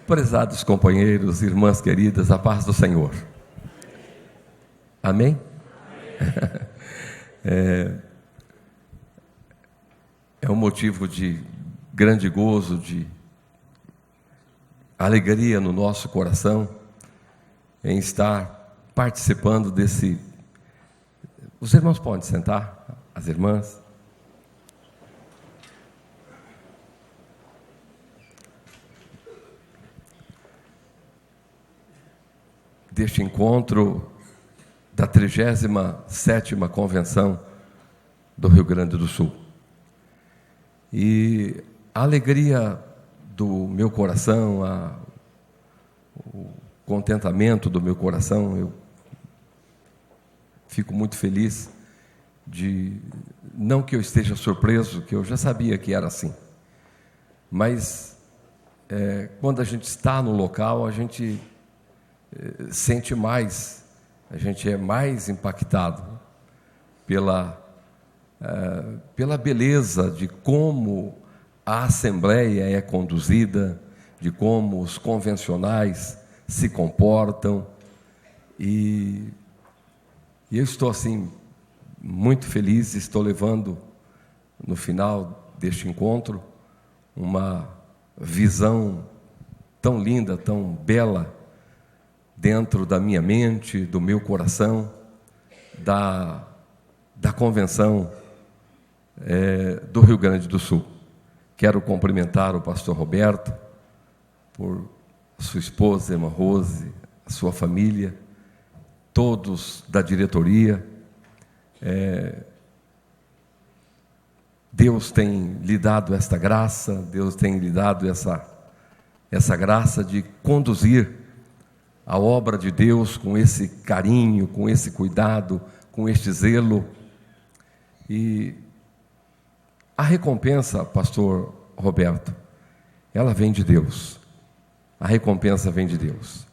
Prezados companheiros, irmãs queridas, a paz do Senhor. Amém? É um motivo de grande gozo, de alegria no nosso coração em estar participando desse... Os irmãos podem sentar, as irmãs. Deste encontro da 37ª Convenção do Rio Grande do Sul. E a alegria do meu coração, o contentamento do meu coração, eu fico muito feliz de, não que eu esteja surpreso, que eu já sabia que era assim, mas quando a gente está no local, a gente sente mais, a gente é mais impactado pela beleza de como a Assembleia é conduzida, de como os convencionais se comportam, e eu estou assim muito feliz, estou levando no final deste encontro uma visão tão linda, tão bela, dentro da minha mente, do meu coração, da convenção do Rio Grande do Sul. Quero cumprimentar o pastor Roberto, por sua esposa, irmã Rose, a sua família, todos da diretoria. Deus tem lhe dado esta graça, Deus tem lhe dado essa graça de conduzir a obra de Deus com esse carinho, com esse cuidado, com este zelo. E a recompensa, pastor Roberto, ela vem de Deus. A recompensa vem de Deus.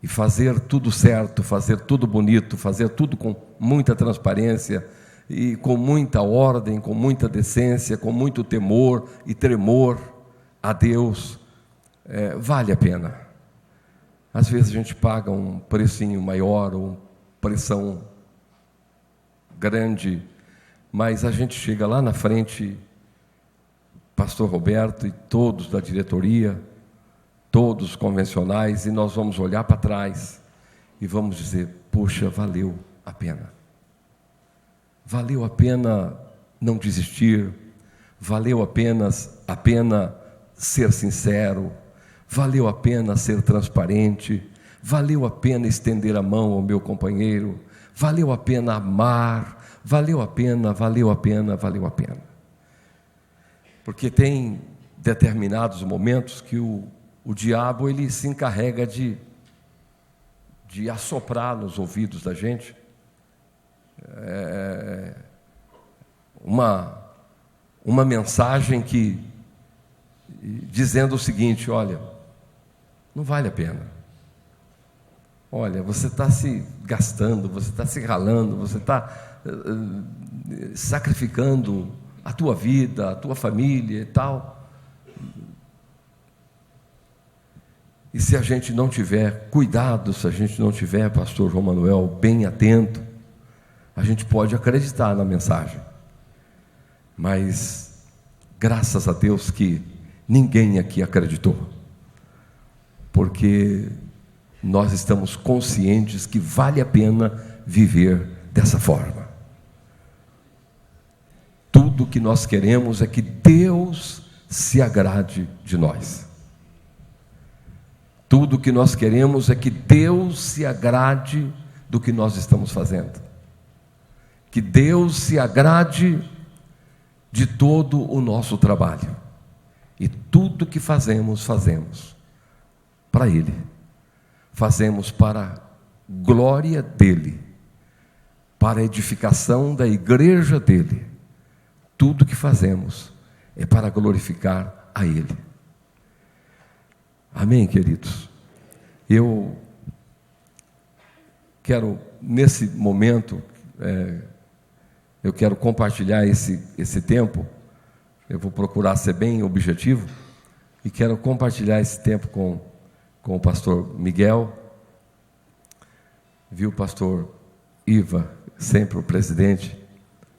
E fazer tudo certo, fazer tudo bonito, fazer tudo com muita transparência e com muita ordem, com muita decência, com muito temor e tremor a Deus, vale a pena. Às vezes a gente paga um precinho maior, ou um pressão grande, mas a gente chega lá na frente, pastor Roberto e todos da diretoria, todos convencionais, e nós vamos olhar para trás e vamos dizer: puxa, valeu a pena. Valeu a pena não desistir, valeu a pena ser sincero, valeu a pena ser transparente, valeu a pena estender a mão ao meu companheiro, valeu a pena amar, valeu a pena. Porque tem determinados momentos que o diabo ele se encarrega de assoprar nos ouvidos da gente uma mensagem dizendo o seguinte: olha, não vale a pena. Olha, você está se gastando, você está se ralando, você está sacrificando a tua vida, a tua família e tal. E se a gente não tiver cuidado, se a gente não tiver, pastor João Manuel, bem atento, a gente pode acreditar na mensagem. Mas, graças a Deus que ninguém aqui acreditou. Porque nós estamos conscientes que vale a pena viver dessa forma. Tudo que nós queremos é que Deus se agrade de nós. Tudo que nós queremos é que Deus se agrade do que nós estamos fazendo. Que Deus se agrade de todo o nosso trabalho. E tudo que fazemos para Ele. Fazemos para a glória dEle, para a edificação da igreja dEle. Tudo que fazemos é para glorificar a Ele. Amém, queridos? Eu quero, nesse momento, eu quero compartilhar esse tempo. Eu vou procurar ser bem objetivo, e quero compartilhar esse tempo com o pastor Miguel, viu, pastor Iva, sempre o presidente,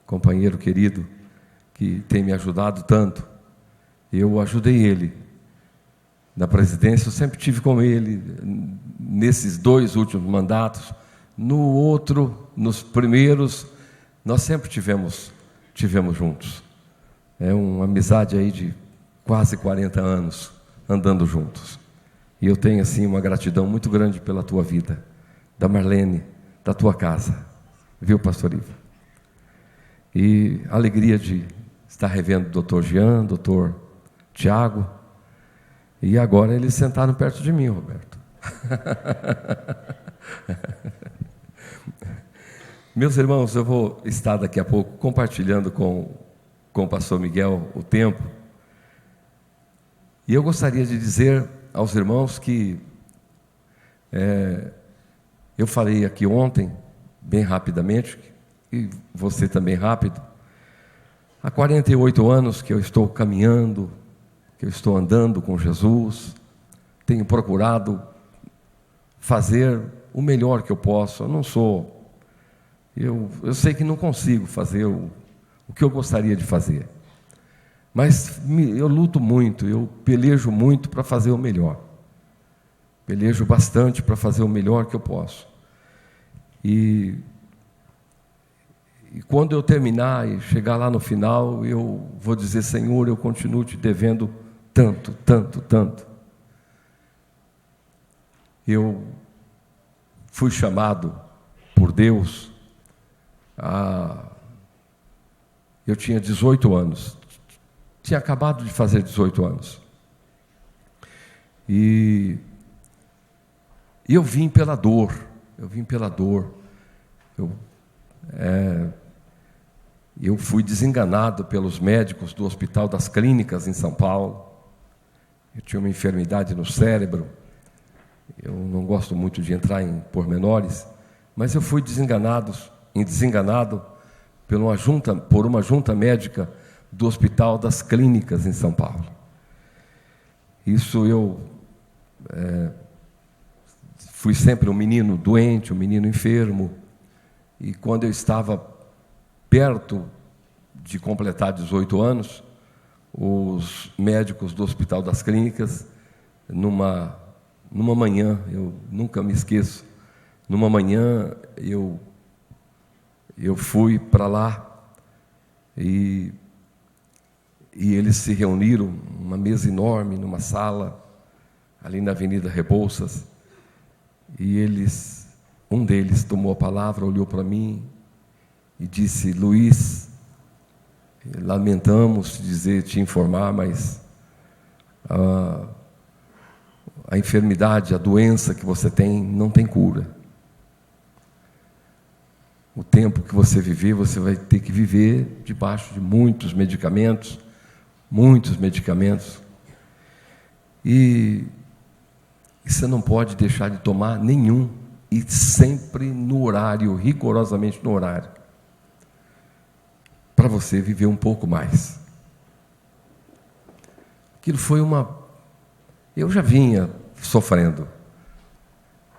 companheiro querido, que tem me ajudado tanto. Eu ajudei ele na presidência, eu sempre tive com ele nesses 2 últimos mandatos. No outro, nos primeiros, nós sempre tivemos juntos. É uma amizade aí de quase 40 anos andando juntos. E eu tenho assim uma gratidão muito grande pela tua vida, da Marlene, da tua casa, viu, pastor Iva? E a alegria de estar revendo o doutor Jean, doutor Tiago, e agora eles sentaram perto de mim, Roberto. Meus irmãos, eu vou estar daqui a pouco compartilhando com o pastor Miguel o tempo, e eu gostaria de dizer aos irmãos que eu falei aqui ontem, bem rapidamente, e você também rápido. Há 48 anos que eu estou caminhando, que eu estou andando com Jesus, tenho procurado fazer o melhor que eu posso. Eu não sou, eu sei que não consigo fazer o que eu gostaria de fazer, mas eu luto muito, eu pelejo muito para fazer o melhor, pelejo bastante para fazer o melhor que eu posso. E quando eu terminar e chegar lá no final, eu vou dizer: Senhor, eu continuo te devendo tanto, tanto, tanto. Eu fui chamado por Deus, eu tinha 18 anos, tinha acabado de fazer 18 anos, e eu vim pela dor, eu fui desenganado pelos médicos do Hospital das Clínicas em São Paulo. Eu tinha uma enfermidade no cérebro, eu não gosto muito de entrar em pormenores, mas eu fui desenganado por uma junta médica do Hospital das Clínicas em São Paulo. Isso eu fui sempre um menino doente, um menino enfermo, e quando eu estava perto de completar 18 anos, os médicos do Hospital das Clínicas, numa manhã, eu nunca me esqueço, numa manhã eu fui para lá e eles se reuniram, uma mesa enorme, numa sala, ali na Avenida Rebouças, e um deles tomou a palavra, olhou para mim e disse: Luiz, lamentamos te informar, mas a enfermidade, a doença que você tem, não tem cura. O tempo que você viver, você vai ter que viver debaixo de muitos medicamentos, e você não pode deixar de tomar nenhum, e sempre no horário, rigorosamente no horário, para você viver um pouco mais. Aquilo foi eu já vinha sofrendo,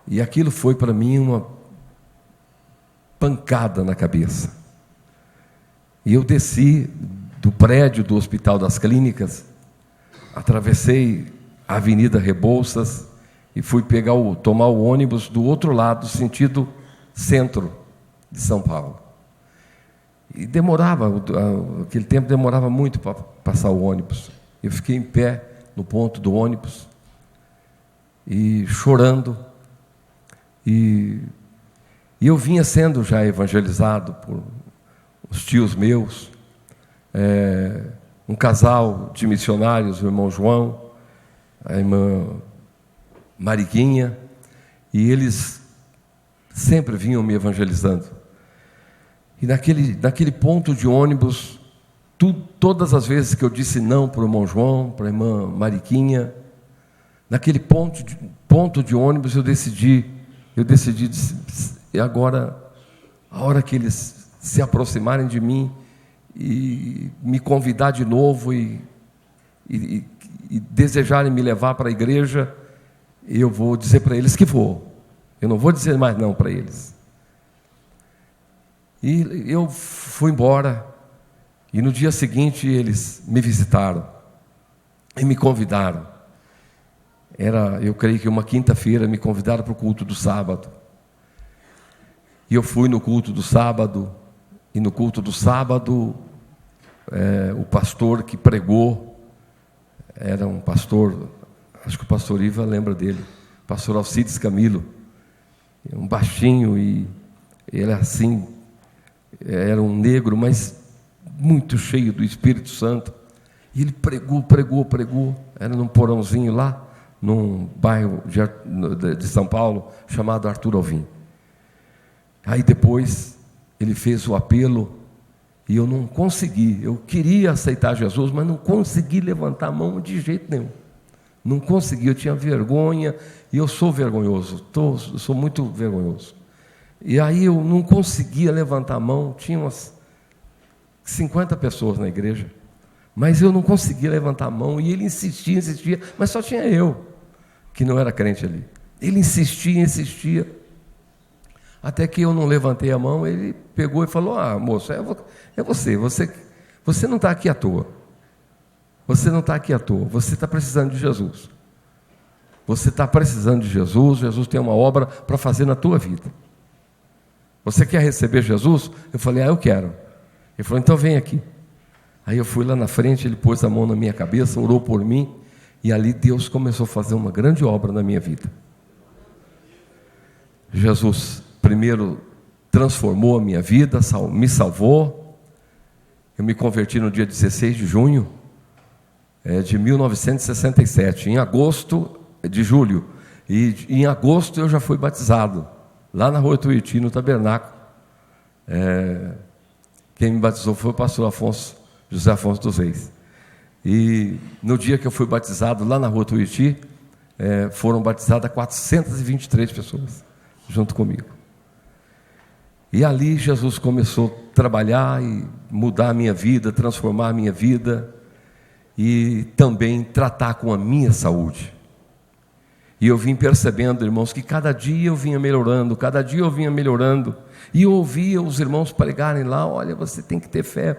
e aquilo foi para mim uma pancada na cabeça. E eu desci do prédio do Hospital das Clínicas, atravessei a Avenida Rebouças e fui tomar o ônibus do outro lado, sentido centro de São Paulo. E aquele tempo demorava muito para passar o ônibus. Eu fiquei em pé no ponto do ônibus e chorando, e eu vinha sendo já evangelizado por os tios meus, um casal de missionários, o irmão João, a irmã Mariquinha, e eles sempre vinham me evangelizando. E naquele ponto de ônibus, todas as vezes que eu disse não para o irmão João, para a irmã Mariquinha, naquele ponto de ônibus eu decidi, e agora, a hora que eles se aproximarem de mim e me convidar de novo, e e desejarem me levar para a igreja, eu vou dizer para eles que vou. Eu não vou dizer mais não para eles. E eu fui embora, e no dia seguinte eles me visitaram e me convidaram. Eu creio que uma quinta-feira, me convidaram para o culto do sábado. E eu fui no culto do sábado, e no culto do sábado, o pastor que pregou, era um pastor, acho que o pastor Iva lembra dele, pastor Alcides Camilo, um baixinho, e ele assim, era um negro, mas muito cheio do Espírito Santo. E ele pregou, era num porãozinho lá, num bairro de São Paulo, chamado Arthur Alvim. Aí depois, ele fez o apelo, e eu não consegui, eu queria aceitar Jesus, mas não consegui levantar a mão de jeito nenhum. Não consegui, eu tinha vergonha, e eu sou vergonhoso, sou muito vergonhoso. E aí eu não conseguia levantar a mão, tinha umas 50 pessoas na igreja, mas eu não conseguia levantar a mão, e ele insistia, mas só tinha eu, que não era crente ali. Ele insistia, até que eu não levantei a mão, ele pegou e falou: moço, é você não está aqui à toa, você está precisando de Jesus, Jesus tem uma obra para fazer na tua vida, você quer receber Jesus? Eu falei: eu quero. Ele falou: então vem aqui. Aí eu fui lá na frente, ele pôs a mão na minha cabeça, orou por mim, e ali Deus começou a fazer uma grande obra na minha vida. Jesus primeiro transformou a minha vida, me salvou. Eu me converti no dia 16 de junho de 1967, de julho, e em agosto eu já fui batizado, lá na Rua Tuiuti, no tabernáculo. Quem me batizou foi o pastor José Afonso dos Reis. E no dia que eu fui batizado, lá na Rua Tuiuti, foram batizadas 423 pessoas, junto comigo. E ali Jesus começou a trabalhar e mudar a minha vida, transformar a minha vida, e também tratar com a minha saúde. E eu vim percebendo, irmãos, que cada dia eu vinha melhorando, e eu ouvia os irmãos pregarem lá: olha, você tem que ter fé,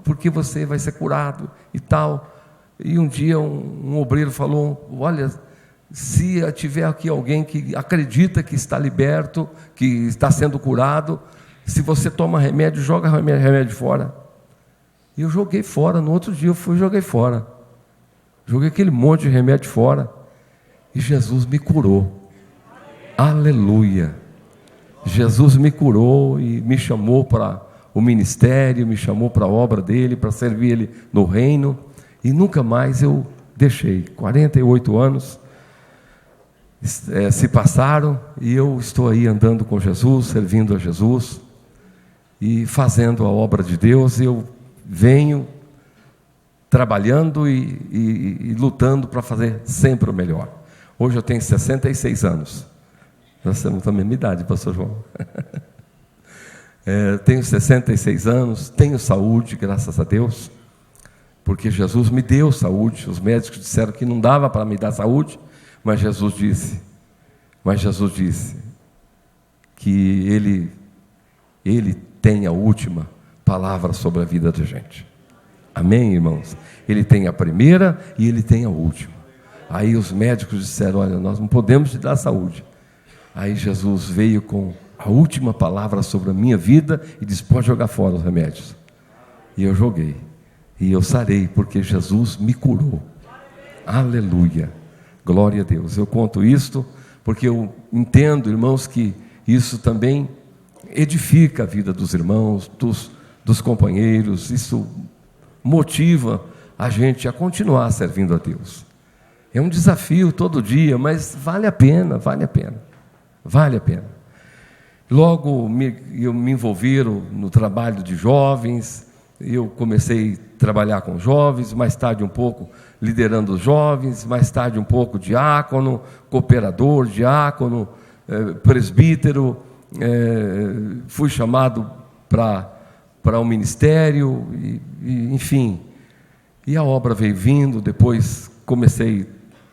porque você vai ser curado e tal. E um dia um obreiro falou: olha, se tiver aqui alguém que acredita que está liberto, que está sendo curado, se você toma remédio, joga remédio fora. E eu joguei fora. No outro dia eu fui e joguei fora, joguei aquele monte de remédio fora, e Jesus me curou. Aleluia! Jesus me curou e me chamou para o ministério, me chamou para a obra dele, para servir ele no reino, e nunca mais eu deixei. 48 anos se passaram, e eu estou aí andando com Jesus, servindo a Jesus e fazendo a obra de Deus. Eu venho trabalhando e lutando para fazer sempre o melhor. Hoje eu tenho 66 anos. Nós temos a mesma idade, pastor João. Tenho 66 anos, tenho saúde, graças a Deus, porque Jesus me deu saúde. Os médicos disseram que não dava para me dar saúde, mas Jesus disse que Ele tem a última palavra sobre a vida da gente. Amém, irmãos? Ele tem a primeira e Ele tem a última. Aí os médicos disseram: olha, nós não podemos te dar saúde. Aí Jesus veio com a última palavra sobre a minha vida e disse: pode jogar fora os remédios. E eu joguei, e eu sarei, porque Jesus me curou. Aleluia, glória a Deus. Eu conto isto porque eu entendo, irmãos, que isso também edifica a vida dos irmãos, dos companheiros. Isso motiva a gente a continuar servindo a Deus. É um desafio todo dia, mas vale a pena. Logo eu me envolvi no trabalho de jovens. Eu comecei a trabalhar com jovens, mais tarde um pouco liderando os jovens, mais tarde um pouco diácono, cooperador, diácono, presbítero. Fui chamado para o ministério, enfim. E a obra veio vindo. Depois comecei a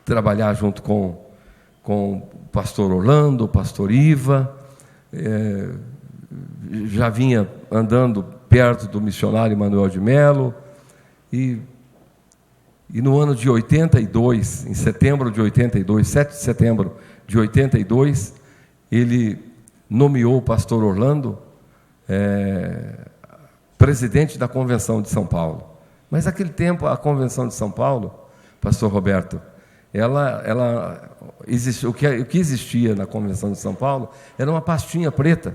trabalhar junto com o pastor Orlando, o pastor Iva, já vinha andando perto do missionário Manuel de Melo, e no ano de 82, em setembro de 82, 7 de setembro de 82, ele nomeou o pastor Orlando presidente da Convenção de São Paulo. Mas naquele tempo, a Convenção de São Paulo, pastor Roberto, o que existia na Convenção de São Paulo era uma pastinha preta,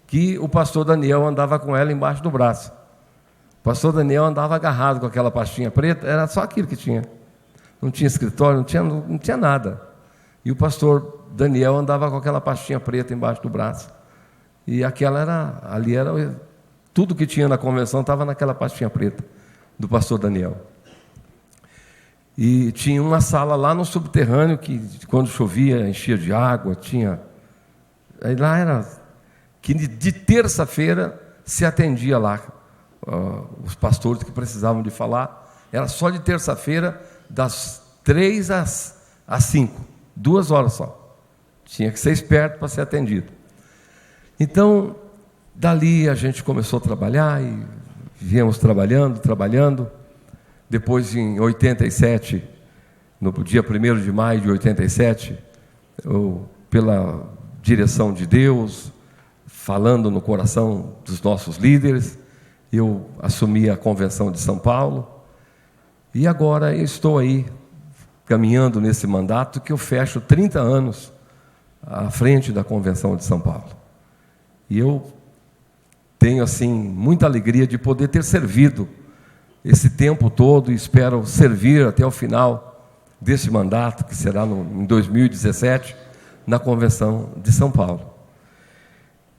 que o pastor Daniel andava com ela embaixo do braço. O pastor Daniel andava agarrado com aquela pastinha preta, era só aquilo que tinha. Não tinha escritório, não tinha nada. E o pastor Daniel andava com aquela pastinha preta embaixo do braço. E ali era tudo que tinha na convenção, estava naquela pastinha preta do pastor Daniel. E tinha uma sala lá no subterrâneo que, quando chovia, enchia de água, aí lá era que de terça-feira se atendia lá os pastores que precisavam de falar. Era só de terça-feira, das 3 às 5, 2 horas só. Tinha que ser esperto para ser atendido. Então, dali a gente começou a trabalhar e viemos trabalhando. Depois, em 87, no dia 1º de maio de 87, pela direção de Deus, falando no coração dos nossos líderes, eu assumi a Convenção de São Paulo, e agora eu estou aí, caminhando nesse mandato, que eu fecho 30 anos à frente da Convenção de São Paulo. E eu tenho, assim, muita alegria de poder ter servido esse tempo todo, e espero servir até o final desse mandato, que será em 2017, na Convenção de São Paulo.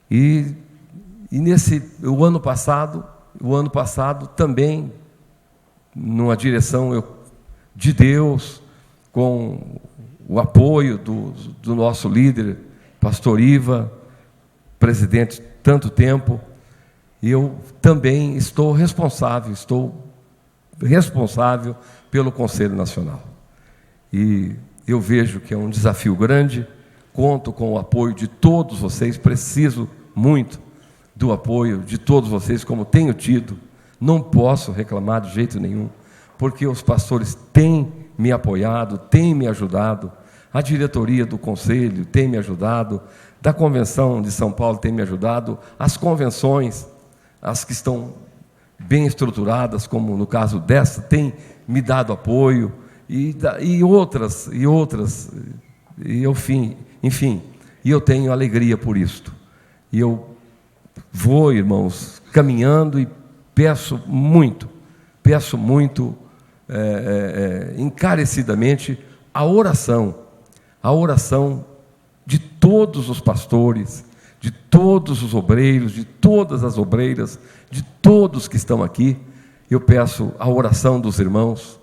E o ano passado também, numa direção de Deus, com o apoio do nosso líder, pastor Iva, presidente tanto tempo, e eu também estou responsável pelo Conselho Nacional. E eu vejo que é um desafio grande, conto com o apoio de todos vocês, preciso muito do apoio de todos vocês, como tenho tido, não posso reclamar de jeito nenhum, porque os pastores têm me apoiado, têm me ajudado, a diretoria do Conselho tem me ajudado, da Convenção de São Paulo tem me ajudado, as convenções, as que estão bem estruturadas, como no caso dessa, têm me dado apoio, e outras, enfim, e eu tenho alegria por isto. E eu vou, irmãos, caminhando, e peço muito, encarecidamente, a oração de todos os pastores, de todos os obreiros, de todas as obreiras, de todos que estão aqui. Eu peço a oração dos irmãos,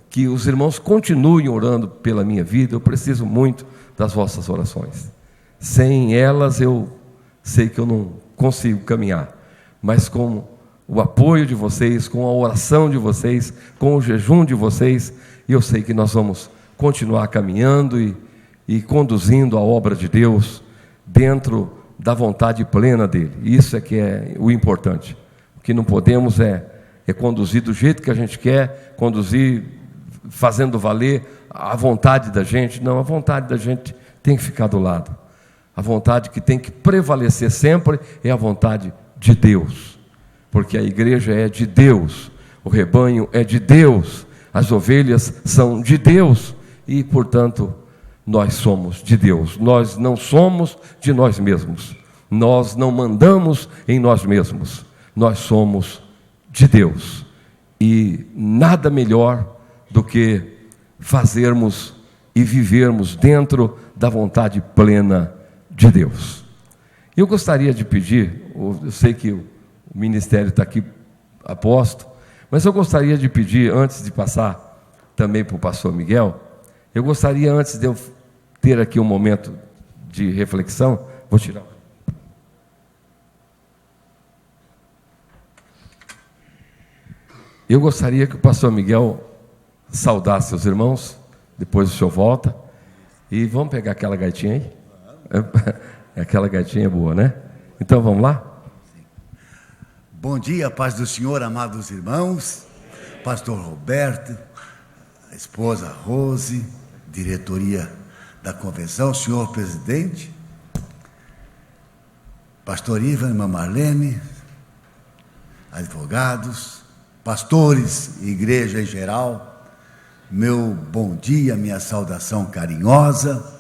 que os irmãos continuem orando pela minha vida. Eu preciso muito das vossas orações. Sem elas eu sei que eu não consigo caminhar, mas com o apoio de vocês, com a oração de vocês, com o jejum de vocês, eu sei que nós vamos continuar caminhando e conduzindo a obra de Deus dentro da vontade plena dele. Isso é que é o importante. O que não podemos é conduzir do jeito que a gente quer, conduzir fazendo valer a vontade da gente. Não, a vontade da gente tem que ficar do lado. A vontade que tem que prevalecer sempre é a vontade de Deus, porque a igreja é de Deus, o rebanho é de Deus, as ovelhas são de Deus, e, portanto, nós somos de Deus. Nós não somos de nós mesmos, nós não mandamos em nós mesmos, nós somos de Deus. E nada melhor do que fazermos e vivermos dentro da vontade plena de Deus. Eu gostaria de pedir, eu sei que o ministério está aqui a posto, mas eu gostaria de pedir, antes de passar também para o pastor Miguel, eu gostaria, antes de eu ter aqui um momento de reflexão, vou tirar. Eu gostaria que o pastor Miguel saudar seus irmãos, depois o senhor volta. E vamos pegar aquela gaitinha aí? Aquela gaitinha é boa, né? Então vamos lá? Bom dia, paz do Senhor, amados irmãos, pastor Roberto, a esposa Rose, diretoria da convenção, senhor presidente, pastor Ivan, irmã Marlene, advogados, pastores, igreja em geral, meu bom dia, minha saudação carinhosa.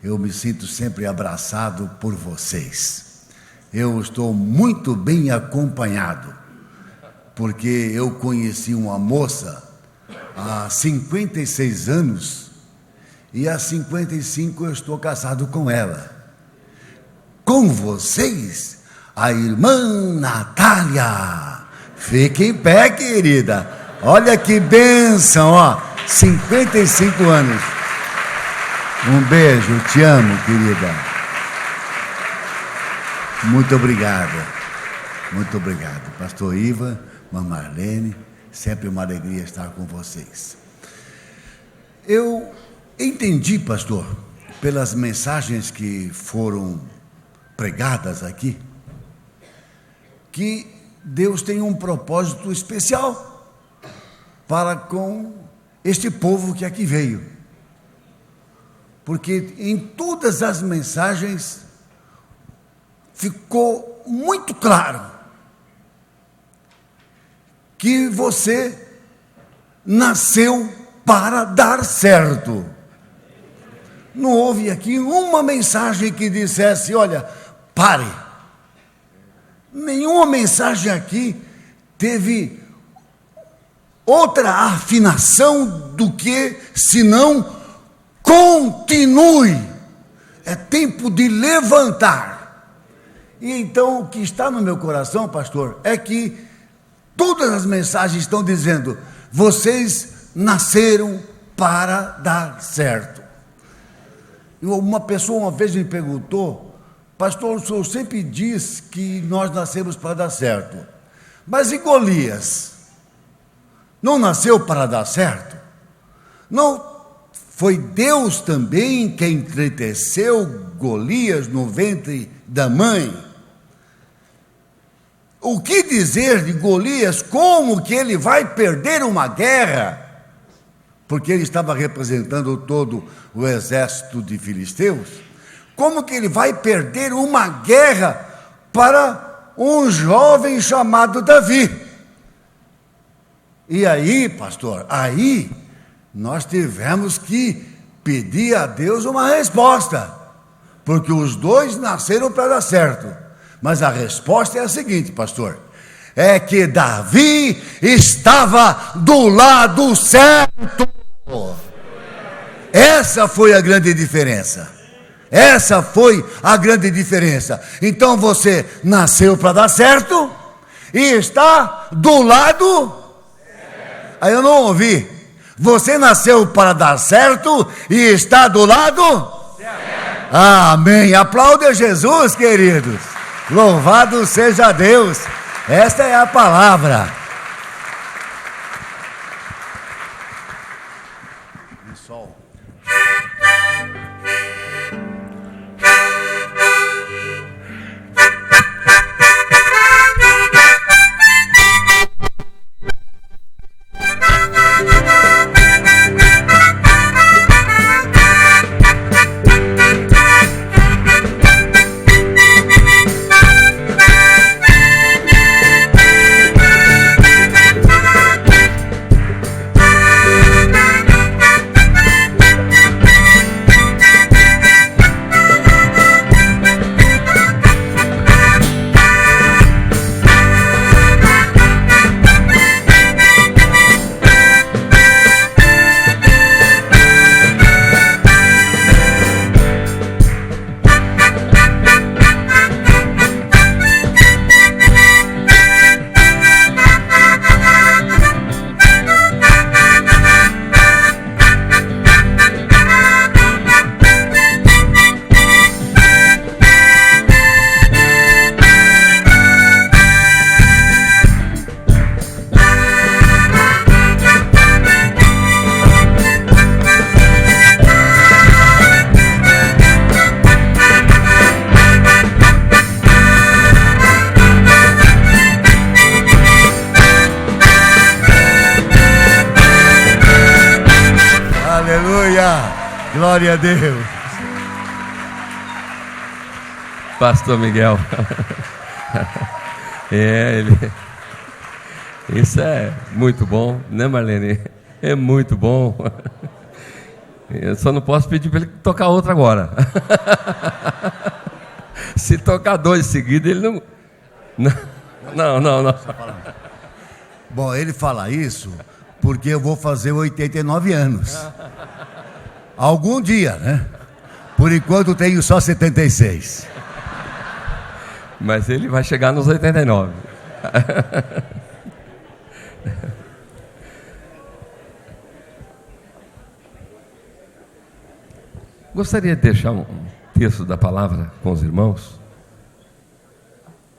Eu me sinto sempre abraçado por vocês. Eu estou muito bem acompanhado, porque eu conheci uma moça há 56 anos e há 55 eu estou casado com ela. Com vocês, a irmã Natália. Fique em pé, querida. Olha que bênção, ó. 55 anos. Um beijo, te amo, querida. Muito obrigado. Muito obrigado. Pastor Ivan, irmã Marlene, sempre uma alegria estar com vocês. Eu entendi, pastor, pelas mensagens que foram pregadas aqui, que Deus tem um propósito especial para com este povo que aqui veio. Porque em todas as mensagens ficou muito claro que você nasceu para dar certo. Não houve aqui uma mensagem que dissesse, olha, pare. Nenhuma mensagem aqui teve outra afinação do que, senão, continue. É tempo de levantar. E então, o que está no meu coração, pastor, é que todas as mensagens estão dizendo, vocês nasceram para dar certo. Uma pessoa uma vez me perguntou, pastor, o senhor sempre diz que nós nascemos para dar certo, mas e Golias? Não nasceu para dar certo? Não foi Deus também quem entreteceu Golias no ventre da mãe? O que dizer de Golias? Como que ele vai perder uma guerra? Porque ele estava representando todo o exército de filisteus. Como que ele vai perder uma guerra para um jovem chamado Davi? E aí, pastor, aí nós tivemos que pedir a Deus uma resposta, porque os dois nasceram para dar certo. Mas a resposta é a seguinte, pastor, é que Davi estava do lado certo. Essa foi a grande diferença. Essa foi a grande diferença. Então você nasceu para dar certo e está do lado. Aí eu não ouvi. Você nasceu para dar certo e está do lado? Certo. Amém. Aplauda Jesus, queridos. Louvado seja Deus. Esta é a palavra. Sol. Glória a Deus! Pastor Miguel. Isso é muito bom, né, Marlene? É muito bom. Eu só não posso pedir para ele tocar outra agora. Se tocar 2 seguidos, ele não. Não. Bom, ele fala isso porque eu vou fazer 89 anos. Algum dia, né? Por enquanto tenho só 76. Mas ele vai chegar nos 89. Gostaria de deixar um texto da palavra com os irmãos.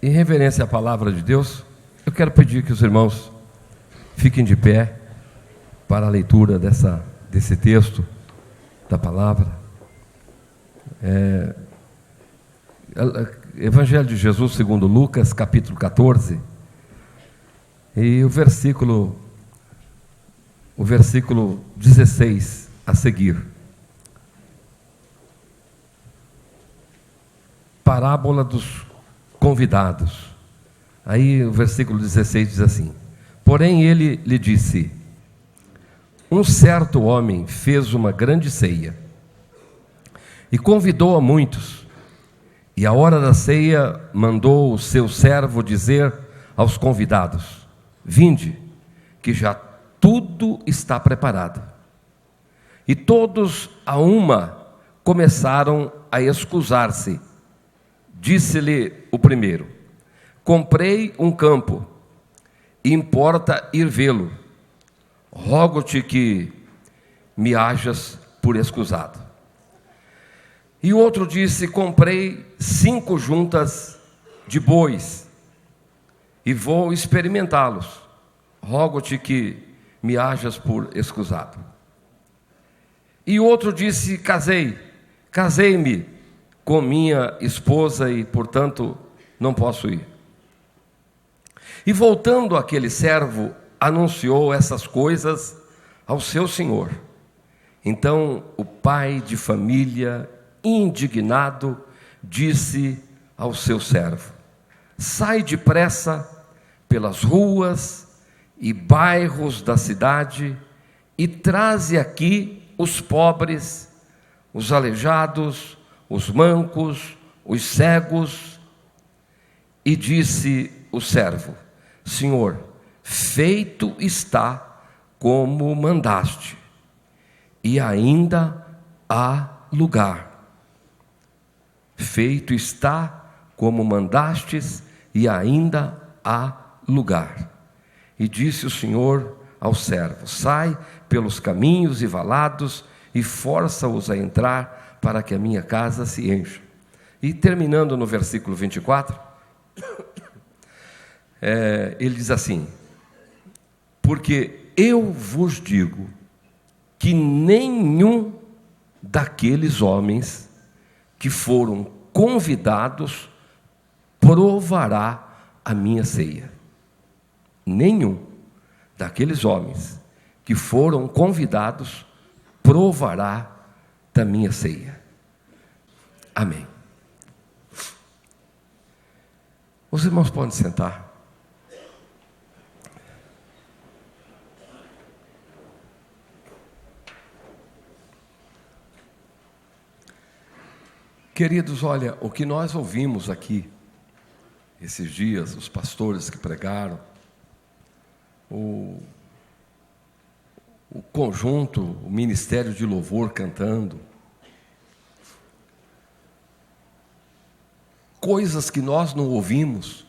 Em reverência à palavra de Deus, eu quero pedir que os irmãos fiquem de pé para a leitura desse texto da palavra. Evangelho de Jesus segundo Lucas, capítulo 14, e o versículo 16 a seguir. Parábola dos convidados. Aí o versículo 16 diz assim: porém ele lhe disse: um certo homem fez uma grande ceia e convidou a muitos, e à hora da ceia mandou o seu servo dizer aos convidados: vinde, que já tudo está preparado. E todos a uma começaram a excusar-se. Disse-lhe o primeiro: comprei um campo, e importa ir vê-lo. Rogo-te que me hajas por escusado. E o outro disse: comprei 5 juntas de bois, e vou experimentá-los. Rogo-te que me hajas por escusado. E o outro disse: casei-me com minha esposa e, portanto, não posso ir. E voltando aquele servo, anunciou essas coisas ao seu senhor. Então o pai de família, indignado, disse ao seu servo: sai depressa pelas ruas e bairros da cidade e traze aqui os pobres, os aleijados, os mancos, os cegos. E disse o servo: Senhor, feito está como mandaste, e ainda há lugar. Feito está como mandastes, e ainda há lugar. E disse o Senhor ao servo: sai pelos caminhos e valados e força-os a entrar, para que a minha casa se encha. E terminando no versículo 24, ele diz assim: porque eu vos digo que nenhum daqueles homens que foram convidados provará a minha ceia. Nenhum daqueles homens que foram convidados provará da minha ceia. Amém. Os irmãos podem sentar. Queridos, olha, o que nós ouvimos aqui esses dias, os pastores que pregaram, o conjunto, o ministério de louvor cantando, coisas que nós não ouvimos,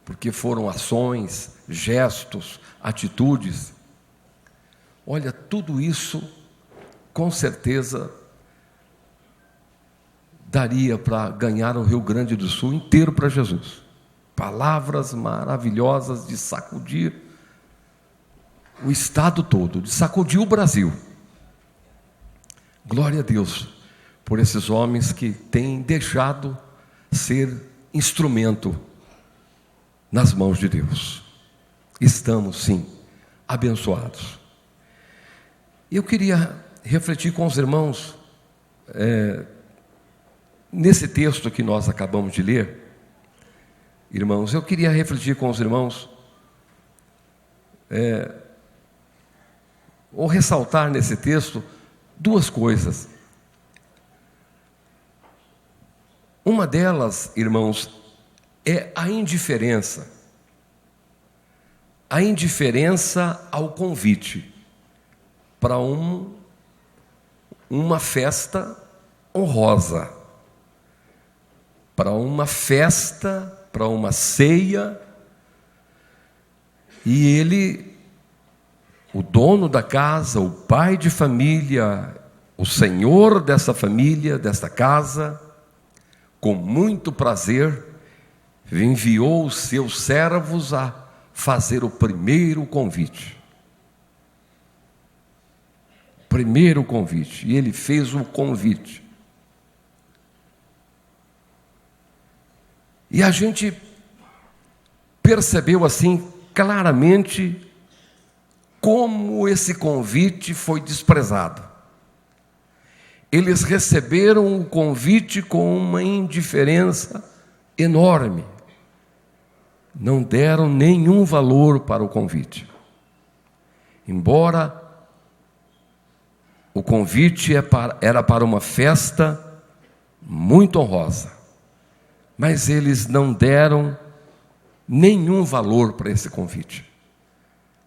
porque foram ações, gestos, atitudes. Olha, tudo isso, com certeza, daria para ganhar o Rio Grande do Sul inteiro para Jesus. Palavras maravilhosas de sacudir o estado todo, de sacudir o Brasil. Glória a Deus por esses homens que têm deixado ser instrumento nas mãos de Deus. Estamos, sim, abençoados. E eu queria refletir com os irmãos, nesse texto que nós acabamos de ler, irmãos, eu queria refletir com os irmãos, ou ressaltar nesse texto duas coisas. Uma delas, irmãos, é a indiferença. A indiferença ao convite para uma festa honrosa, para uma festa, para uma ceia, e ele, o dono da casa, o pai de família, o senhor dessa família, desta casa, com muito prazer, enviou os seus servos a fazer o primeiro convite. Primeiro convite. E ele fez o convite. E a gente percebeu assim claramente como esse convite foi desprezado. Eles receberam o convite com uma indiferença enorme. Não deram nenhum valor para o convite. Embora o convite era para uma festa muito honrosa, mas eles não deram nenhum valor para esse convite.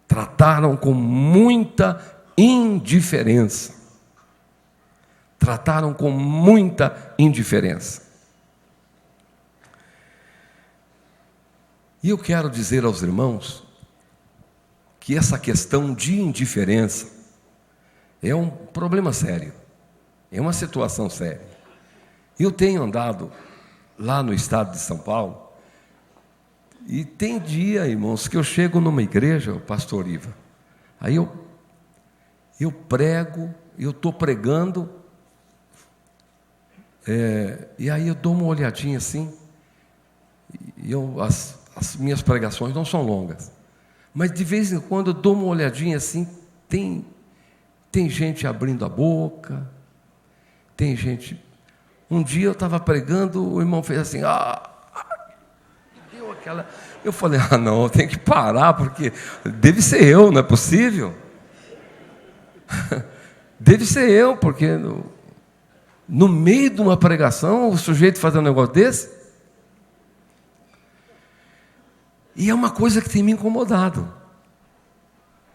Trataram com muita indiferença. Trataram com muita indiferença. E eu quero dizer aos irmãos que essa questão de indiferença é um problema sério, é uma situação séria. Eu tenho andado lá no estado de São Paulo, e tem dia, irmãos, que eu chego numa igreja, o pastor Iva, aí eu prego, eu estou pregando, e aí eu dou uma olhadinha assim, e as minhas pregações não são longas, mas de vez em quando eu dou uma olhadinha assim, tem gente abrindo a boca, tem gente. Um dia eu estava pregando, o irmão fez assim, deu aquela. Eu falei, não, eu tenho que parar, porque deve ser eu, não é possível? Deve ser eu, porque no meio de uma pregação, o sujeito faz um negócio desse. E é uma coisa que tem me incomodado.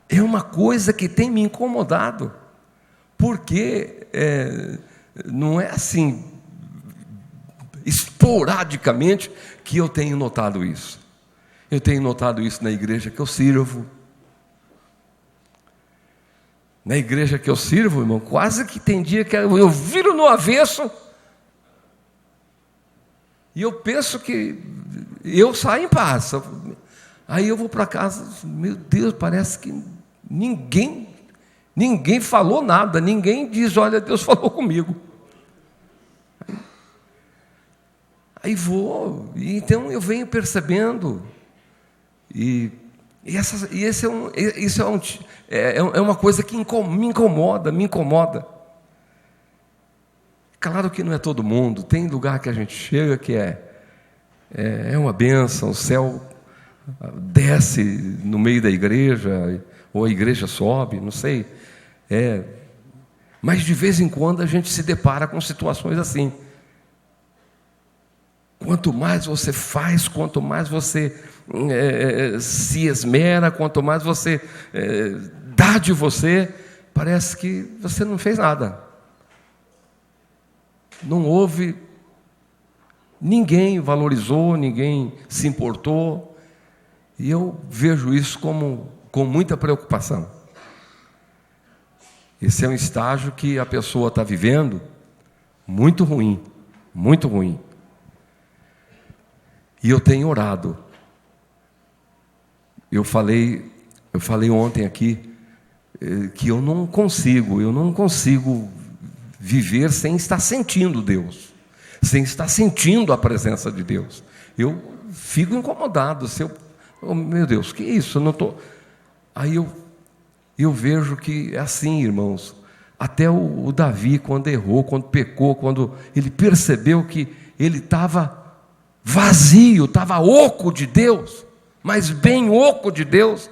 É uma coisa que tem me incomodado. Porque não é assim, esporadicamente, que eu tenho notado isso. Eu tenho notado isso na igreja que eu sirvo. Na igreja que eu sirvo, irmão, quase que tem dia que eu viro no avesso. E eu penso que eu saio em paz. Aí eu vou para casa, meu Deus, parece que ninguém falou nada, ninguém diz, olha, Deus falou comigo. Aí vou, e então eu venho percebendo, isso é uma coisa que me incomoda. Claro que não é todo mundo, tem lugar que a gente chega que é uma bênção, o céu desce no meio da igreja, ou a igreja sobe, não sei, mas de vez em quando a gente se depara com situações assim. Quanto mais você faz, quanto mais você se esmera, quanto mais você dá de você, parece que você não fez nada. Não houve, ninguém valorizou, ninguém se importou, e eu vejo isso com muita preocupação. Esse é um estágio que a pessoa está vivendo muito ruim, muito ruim. E eu tenho orado. Eu falei ontem aqui que eu não consigo viver sem estar sentindo Deus, sem estar sentindo a presença de Deus. Eu fico incomodado. Oh, meu Deus, que isso? Eu não estou. Aí E eu vejo que é assim, irmãos. Até o Davi, quando errou, quando pecou, quando ele percebeu que ele estava vazio, estava oco de Deus, mas bem oco de Deus,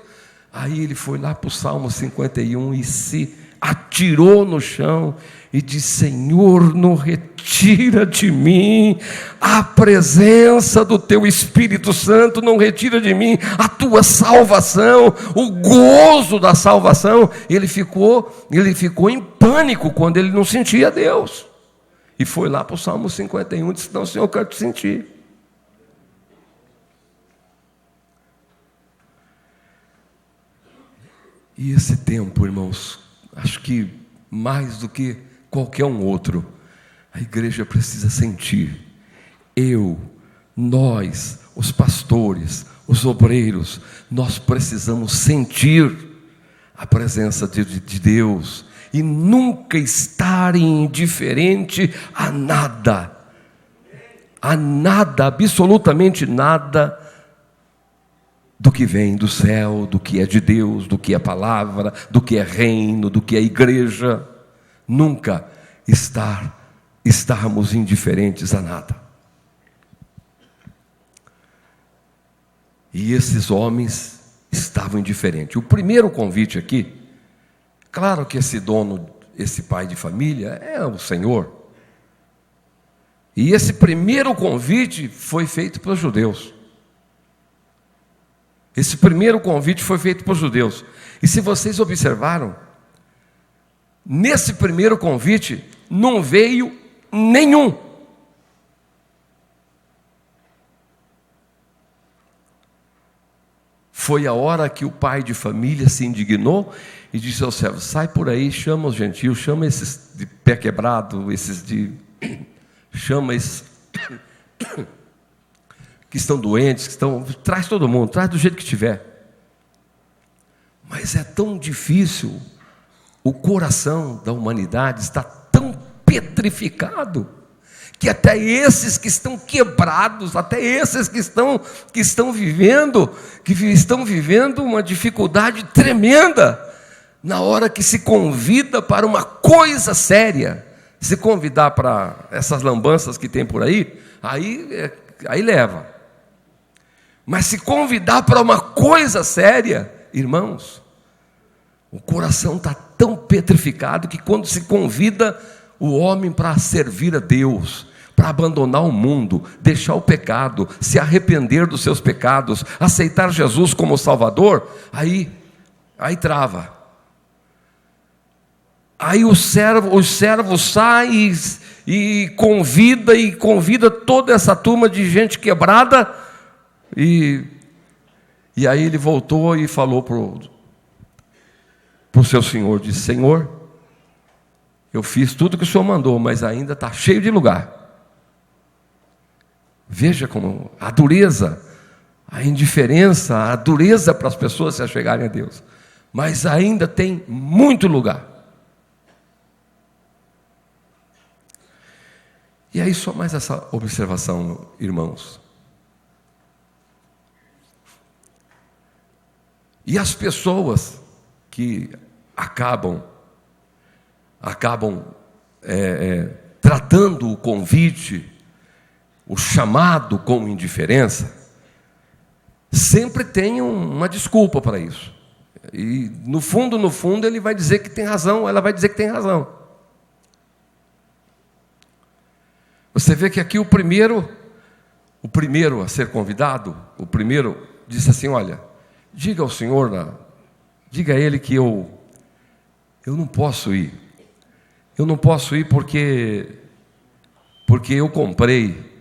aí ele foi lá para o Salmo 51 e se atirou no chão e disse: Senhor, não retira de mim a presença do Teu Espírito Santo, não retira de mim a Tua salvação, o gozo da salvação. Ele ficou em pânico quando ele não sentia Deus, e foi lá para o Salmo 51 e disse: não, Senhor, eu quero te sentir. E esse tempo, irmãos, acho que mais do que qualquer um outro, a igreja precisa sentir. Nós, os pastores, os obreiros, nós precisamos sentir a presença de Deus e nunca estar indiferente a nada, absolutamente nada do que vem do céu, do que é de Deus, do que é palavra, do que é reino, do que é igreja. Nunca estarmos indiferentes a nada. E esses homens estavam indiferentes. O primeiro convite aqui, claro que esse dono, esse pai de família é o Senhor. E esse primeiro convite foi feito para os judeus. Esse primeiro convite foi feito para os judeus. E se vocês observaram, nesse primeiro convite não veio nenhum. Foi a hora que o pai de família se indignou e disse ao servo: sai por aí, chama os gentios, chama esses de pé quebrado, chama esses que estão doentes, traz todo mundo, traz do jeito que tiver. Mas é tão difícil, o coração da humanidade está tão petrificado, que até esses que estão quebrados, até esses que estão vivendo uma dificuldade tremenda, na hora que se convida para uma coisa séria, se convidar para essas lambanças que tem por aí leva. Mas se convidar para uma coisa séria, irmãos, o coração está tão petrificado que quando se convida o homem para servir a Deus, para abandonar o mundo, deixar o pecado, se arrepender dos seus pecados, aceitar Jesus como Salvador, aí trava. Aí o servo sai e convida toda essa turma de gente quebrada. E aí ele voltou e falou para o seu senhor, disse: Senhor, eu fiz tudo que o senhor mandou, mas ainda está cheio de lugar. Veja como a dureza, a indiferença, a dureza para as pessoas se achegarem a Deus, mas ainda tem muito lugar. E aí só mais essa observação, irmãos. E as pessoas que acabam tratando o convite, o chamado com indiferença, sempre tem uma desculpa para isso. E no fundo, ele vai dizer que tem razão, ela vai dizer que tem razão. Você vê que aqui o primeiro a ser convidado, o primeiro disse assim: olha, diga ao Senhor, diga a Ele que eu não posso ir. Eu não posso ir porque eu comprei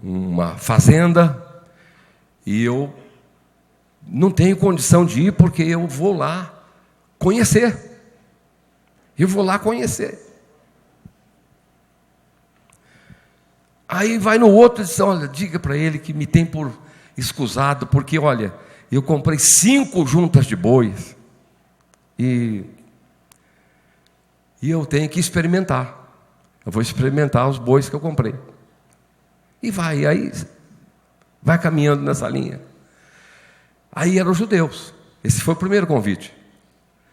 uma fazenda e eu não tenho condição de ir porque eu vou lá conhecer. Aí vai no outro e diz: olha, diga para ele que me tem por escusado, porque olha, eu comprei 5 juntas de bois e eu tenho que experimentar. Eu vou experimentar os bois que eu comprei. E vai caminhando nessa linha. Aí eram os judeus. Esse foi o primeiro convite.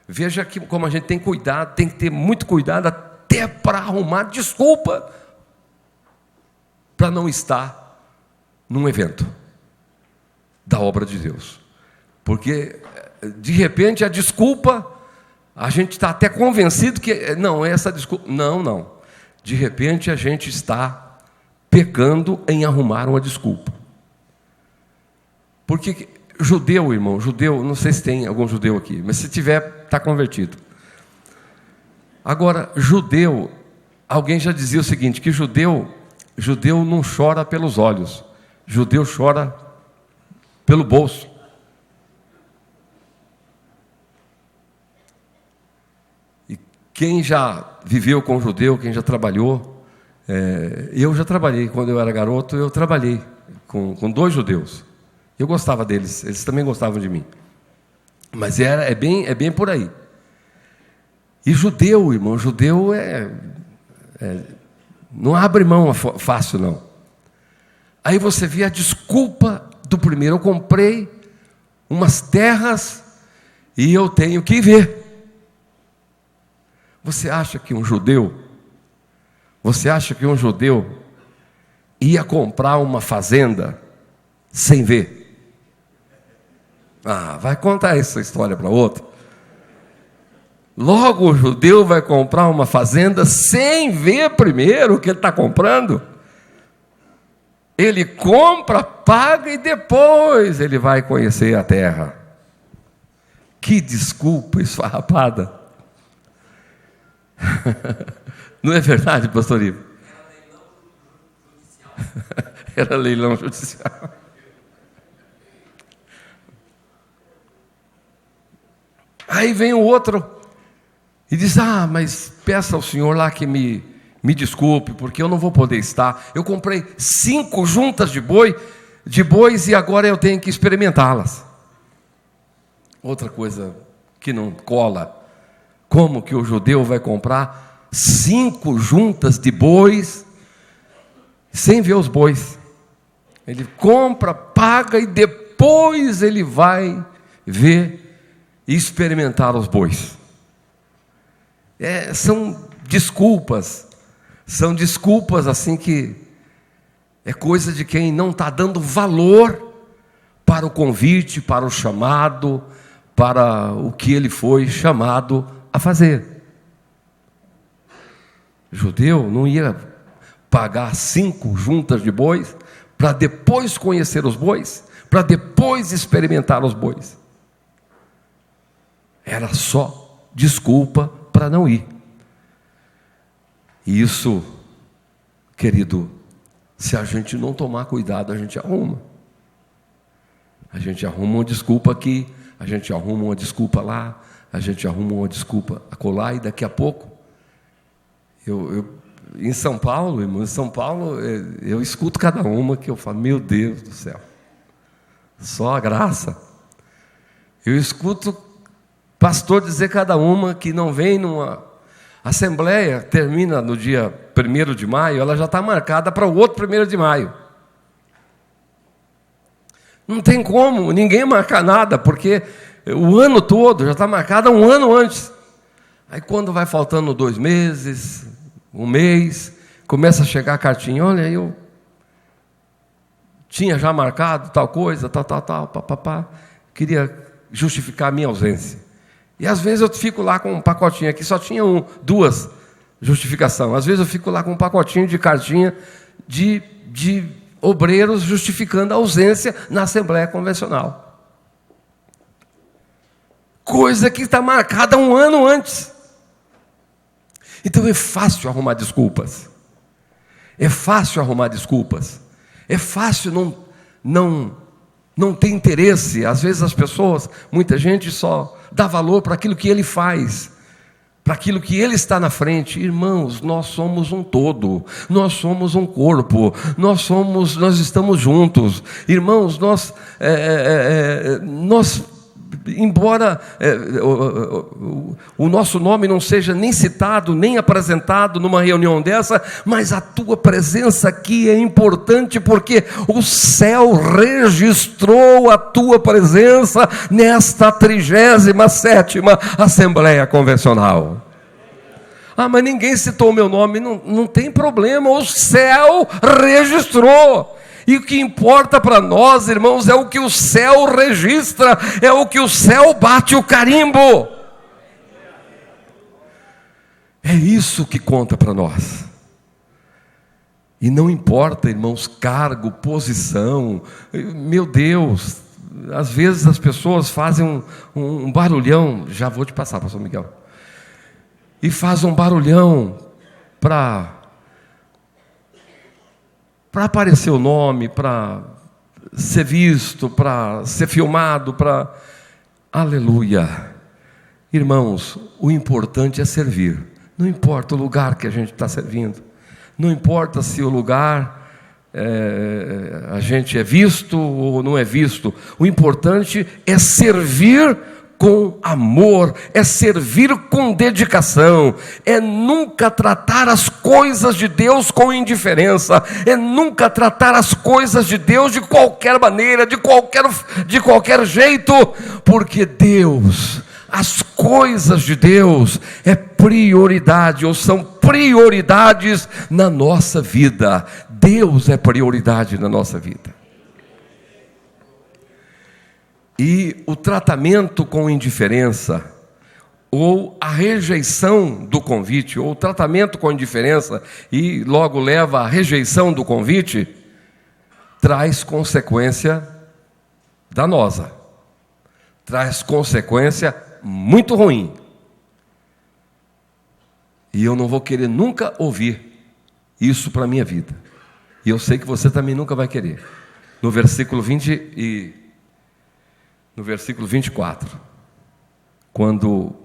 Veja que, como a gente tem cuidado, tem que ter muito cuidado até para arrumar desculpa para não estar num evento da obra de Deus. Porque, de repente, a desculpa, a gente está até convencido que, não, essa desculpa, não. De repente, a gente está pecando em arrumar uma desculpa. Porque judeu, irmão, não sei se tem algum judeu aqui, mas se tiver, está convertido. Agora, judeu, alguém já dizia o seguinte, que judeu não chora pelos olhos, judeu chora pelo bolso. E quem já viveu com judeu, quem já trabalhou, eu já trabalhei, quando eu era garoto, eu trabalhei com 2 judeus. Eu gostava deles, eles também gostavam de mim. Mas é bem por aí. E judeu, irmão, não abre mão fácil, não. Aí você vê a desculpa do primeiro. Eu comprei umas terras e eu tenho que ver. Você acha que um judeu ia comprar uma fazenda sem ver? Vai contar essa história para outro. Logo o judeu vai comprar uma fazenda sem ver primeiro o que ele está comprando. Ele compra, paga e depois ele vai conhecer a terra. Que desculpa esfarrapada. Não é verdade, pastor Ivo? Era leilão judicial. Aí vem o outro e diz, mas peça ao senhor lá que me desculpe, porque eu não vou poder estar. Eu comprei 5 juntas de bois e agora eu tenho que experimentá-las. Outra coisa que não cola, como que o judeu vai comprar 5 juntas de bois sem ver os bois? Ele compra, paga e depois ele vai ver e experimentar os bois. São desculpas assim que é coisa de quem não está dando valor para o convite, para o chamado, para o que ele foi chamado a fazer. Judeu não ia pagar 5 juntas de bois para depois conhecer os bois, para depois experimentar os bois. Era só desculpa para não ir. E isso, querido, se a gente não tomar cuidado, a gente arruma. A gente arruma uma desculpa aqui, a gente arruma uma desculpa lá, a gente arruma uma desculpa acolá, e daqui a pouco, em São Paulo, irmão, eu escuto cada uma que eu falo, meu Deus do céu, só a graça. Eu escuto pastor dizer cada uma que não vem numa assembleia, termina no dia 1º de maio, ela já está marcada para o outro 1º de maio. Não tem como ninguém marcar nada, porque o ano todo já está marcado um ano antes. Aí quando vai faltando 2 meses, 1 mês, começa a chegar a cartinha, olha, eu tinha já marcado tal coisa, tal, queria justificar a minha ausência. E às vezes eu fico lá com um pacotinho aqui, só tinha 2 justificações. Às vezes eu fico lá com um pacotinho de cartinha de obreiros justificando a ausência na Assembleia Convencional. Coisa que está marcada 1 ano antes. Então é fácil arrumar desculpas. É fácil não ter interesse. Às vezes as pessoas, muita gente só dá valor para aquilo que ele faz, para aquilo que ele está na frente. Irmãos, nós somos um todo, nós somos um corpo, nós estamos juntos. Irmãos, nós embora o nosso nome não seja nem citado, nem apresentado numa reunião dessa, mas a tua presença aqui é importante, porque o céu registrou a tua presença nesta 37ª Assembleia Convencional. Mas ninguém citou o meu nome. Não tem problema, o céu registrou. E o que importa para nós, irmãos, é o que o céu registra, é o que o céu bate o carimbo. É isso que conta para nós. E não importa, irmãos, cargo, posição. Meu Deus, às vezes as pessoas fazem um barulhão. Já vou te passar, pastor Miguel. E faz um barulhão para aparecer o nome, para ser visto, para ser filmado, Aleluia! Irmãos, o importante é servir. Não importa o lugar que a gente está servindo. Não importa se o lugar a gente é visto ou não é visto. O importante é servir com amor, é servir com dedicação, é nunca tratar as coisas de Deus com indiferença, é nunca tratar as coisas de Deus de qualquer maneira, de qualquer jeito, porque Deus, as coisas de Deus é prioridade, ou são prioridades na nossa vida. Deus é prioridade na nossa vida. E o tratamento com indiferença, ou a rejeição do convite, ou o tratamento com indiferença, e logo leva à rejeição do convite, traz consequência danosa, traz consequência muito ruim. E eu não vou querer nunca ouvir isso para a minha vida. E eu sei que você também nunca vai querer. No versículo 24, quando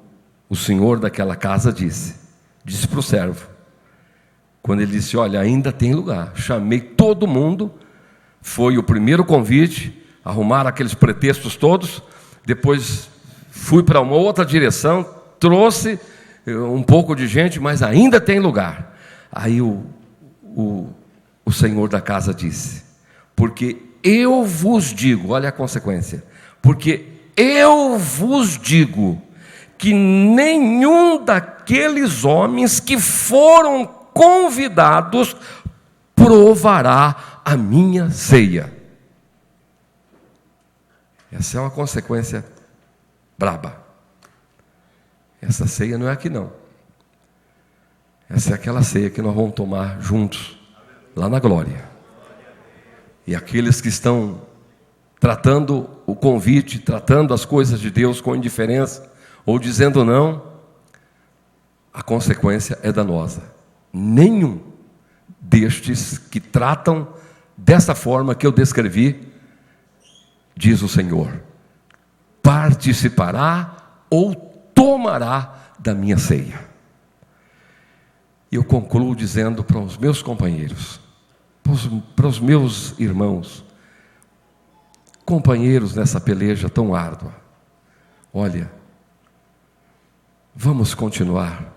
o senhor daquela casa disse para o servo, quando ele disse: olha, ainda tem lugar, chamei todo mundo, foi o primeiro convite, arrumaram aqueles pretextos todos, depois fui para uma outra direção, trouxe um pouco de gente, mas ainda tem lugar. Aí o senhor da casa disse: porque eu vos digo, olha a consequência, porque eu vos digo que nenhum daqueles homens que foram convidados provará a minha ceia. Essa é uma consequência braba. Essa ceia não é aqui não. Essa é aquela ceia que nós vamos tomar juntos, lá na glória. E aqueles que estão tratando o convite, tratando as coisas de Deus com indiferença, ou dizendo não, a consequência é danosa. Nenhum destes que tratam dessa forma que eu descrevi, diz o Senhor, participará ou tomará da minha ceia. E eu concluo dizendo para os meus companheiros, para os meus irmãos, companheiros nessa peleja tão árdua: olha, vamos continuar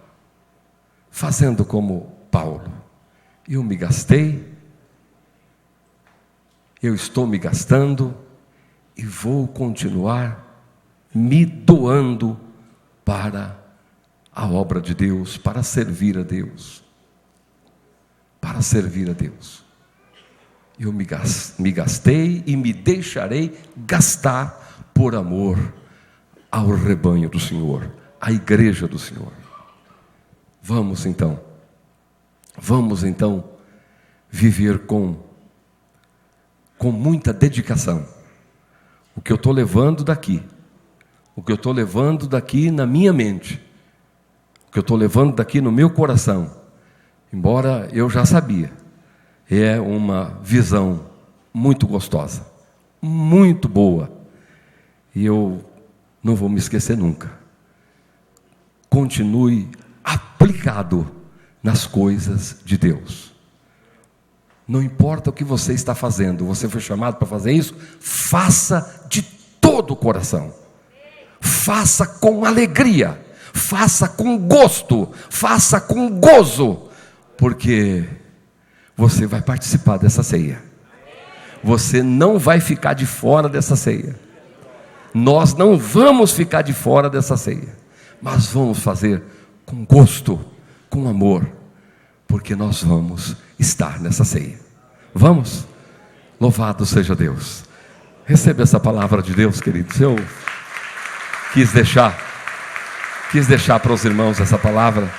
fazendo como Paulo. Eu me gastei, eu estou me gastando e vou continuar me doando para a obra de Deus, para servir a Deus. Para servir a Deus. Eu me gastei e me deixarei gastar por amor ao rebanho do Senhor, à igreja do Senhor. Vamos então viver com muita dedicação o que eu estou levando daqui, o que eu estou levando daqui na minha mente, o que eu estou levando daqui no meu coração, embora eu já sabia. É uma visão muito gostosa, muito boa, e eu não vou me esquecer nunca. Continue aplicado nas coisas de Deus. Não importa o que você está fazendo, você foi chamado para fazer isso, faça de todo o coração. faça com alegria, faça com gosto, faça com gozo, porque você vai participar dessa ceia. Você não vai ficar de fora dessa ceia. Nós não vamos ficar de fora dessa ceia, mas vamos fazer com gosto, com amor, porque nós vamos estar nessa ceia. Vamos? Louvado seja Deus. Receba essa palavra de Deus, queridos. Eu quis deixar para os irmãos essa palavra.